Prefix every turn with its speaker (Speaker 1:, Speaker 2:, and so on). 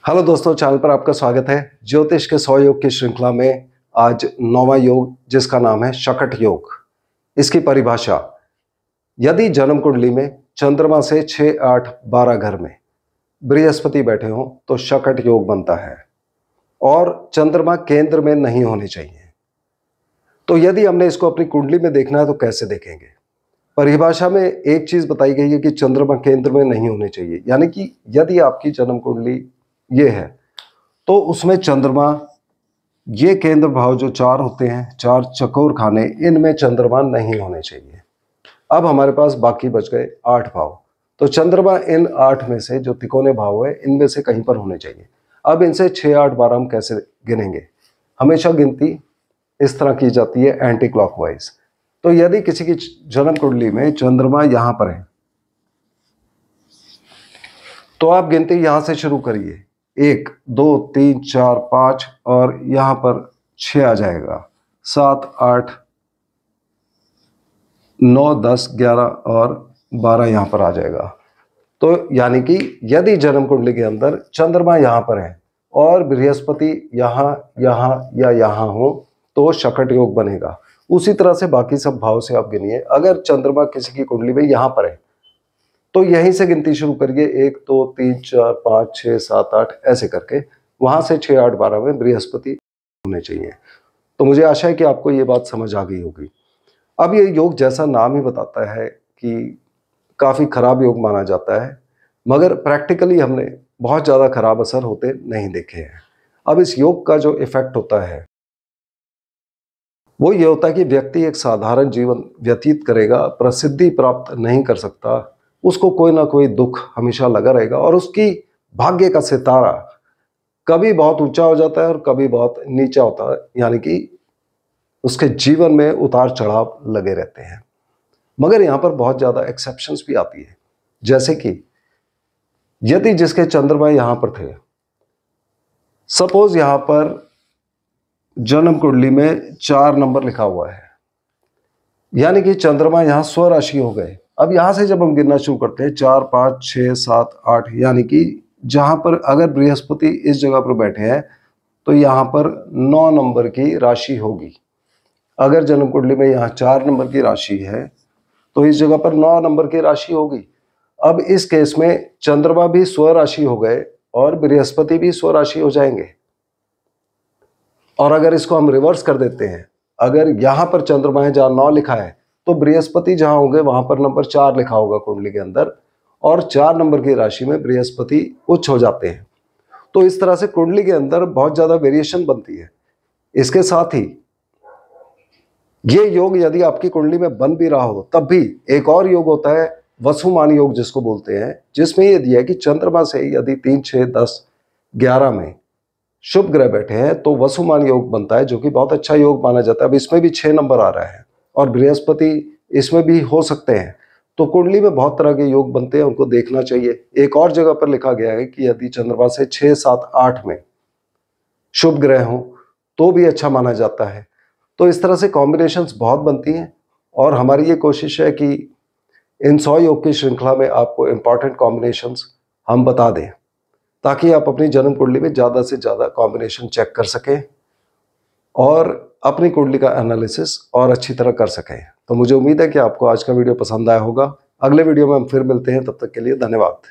Speaker 1: Hello दोस्तों, channel पर आपका स्वागत है। ज्योतिष के 100 योग की श्रृंखला में आज 9वां योग, जिसका नाम है शकट योग। इसकी परिभाषा: यदि जन्म कुंडली में चंद्रमा से 6, 8, 12 घर में बृहस्पति बैठे हों तो शकट योग बनता है और चंद्रमा केंद्र में नहीं होने चाहिए। तो यदि हमने इसको अपनी कुंडली में देखना है तो कैसे देखेंगे? परिभाषा में एक चीज बताई गई है कि चंद्रमा केंद्र में नहीं होने चाहिए, यानी कि यदि आपकी जन्म कुंडली ये है तो उसमें चंद्रमा, ये केंद्र भाव जो 4 होते हैं, 4 चकोर खाने, इनमें चंद्रमा नहीं होने चाहिए। अब हमारे पास बाकी बच गए 8 भाव, तो चंद्रमा इन 8 में से जो तिकोने भाव है इनमें से कहीं पर होने चाहिए। अब इनसे 6, 8, 12 हम कैसे गिनेंगे? हमेशा गिनती इस तरह की जाती है एंटी क्लॉकवाइज। तो यदि किसी की जन्म कुंडली में चंद्रमा यहां पर है तो आप गिनती यहां से शुरू करिए। 1, 2, 3, 4, 5 और यहां पर 6 आ जाएगा, 7, 8, 9, 10, 11 और 12 यहां पर आ जाएगा। तो यानी कि यदि जन्म कुंडली के अंदर चंद्रमा यहां पर है और बृहस्पति यहां, यहां या यहां हो तो शकट योग बनेगा। उसी तरह से बाकी सब भाव से आप गिनिए। अगर चंद्रमा किसी की कुंडली में यहां पर है तो यहीं से गिनती शुरू करिए, 1, 2, 3, 4, 5, 6, 7, 8 ऐसे करके वहां से 6, 8, 12 में बृहस्पति होने चाहिए। तो मुझे आशा है कि आपको ये बात समझ आ गई होगी। अब ये योग, जैसा नाम ही बताता है कि काफी खराब योग माना जाता है, मगर प्रैक्टिकली हमने बहुत ज्यादा खराब असर होते नहीं देखे हैं। अब इस योग का जो इफेक्ट होता है वो ये होता है कि व्यक्ति एक साधारण जीवन व्यतीत करेगा, प्रसिद्धि प्राप्त नहीं कर सकता, उसको कोई ना कोई दुख हमेशा लगा रहेगा और उसकी भाग्य का सितारा कभी बहुत ऊंचा हो जाता है और कभी बहुत नीचा होता है, यानी कि उसके जीवन में उतार चढ़ाव लगे रहते हैं। मगर यहाँ पर बहुत ज्यादा एक्सेप्शंस भी आती है, जैसे कि यदि जिसके चंद्रमा यहां पर थे, सपोज यहां पर जन्म कुंडली में 4 नंबर लिखा हुआ है, यानी कि चंद्रमा यहां स्वराशि हो गए। अब यहां से जब हम गिनना शुरू करते हैं 4, 5, 6, 7, 8, यानी कि जहां पर अगर बृहस्पति इस जगह पर बैठे हैं तो यहां पर 9 नंबर की राशि होगी। अगर जन्म कुंडली में यहां 4 नंबर की राशि है तो इस जगह पर 9 नंबर की राशि होगी। अब इस केस में चंद्रमा भी स्वराशि हो गए और बृहस्पति भी स्वराशि हो जाएंगे। और अगर इसको हम रिवर्स कर देते हैं, अगर यहां पर चंद्रमा है जहां 9 लिखा है तो बृहस्पति जहां होंगे वहां पर नंबर 4 लिखा होगा कुंडली के अंदर, और 4 नंबर की राशि में बृहस्पति उच्च हो जाते हैं। तो इस तरह से कुंडली के अंदर बहुत ज्यादा वेरिएशन बनती है। इसके साथ ही ये योग यदि आपकी कुंडली में बन भी रहा हो तब भी एक और योग होता है वसुमान योग जिसको बोलते हैं, जिसमें ये दिया है कि चंद्रमा से यदि 3, 6, 10, 11 में शुभ ग्रह बैठे हैं तो वसुमान योग बनता है, जो कि बहुत अच्छा योग माना जाता है। अब इसमें भी 6 नंबर आ रहा है और बृहस्पति इसमें भी हो सकते हैं। तो कुंडली में बहुत तरह के योग बनते हैं, उनको देखना चाहिए। एक और जगह पर लिखा गया है कि यदि चंद्रमा से 6, 7, 8 में शुभ ग्रह हो तो भी अच्छा माना जाता है। तो इस तरह से कॉम्बिनेशंस बहुत बनती हैं और हमारी ये कोशिश है कि इन 100 योग की श्रृंखला में आपको इंपॉर्टेंट कॉम्बिनेशंस हम बता दें, ताकि आप अपनी जन्म कुंडली में ज़्यादा से ज़्यादा कॉम्बिनेशन चेक कर सकें और अपनी कुंडली का एनालिसिस और अच्छी तरह कर सकें। तो मुझे उम्मीद है कि आपको आज का वीडियो पसंद आया होगा। अगले वीडियो में हम फिर मिलते हैं, तब तक के लिए धन्यवाद।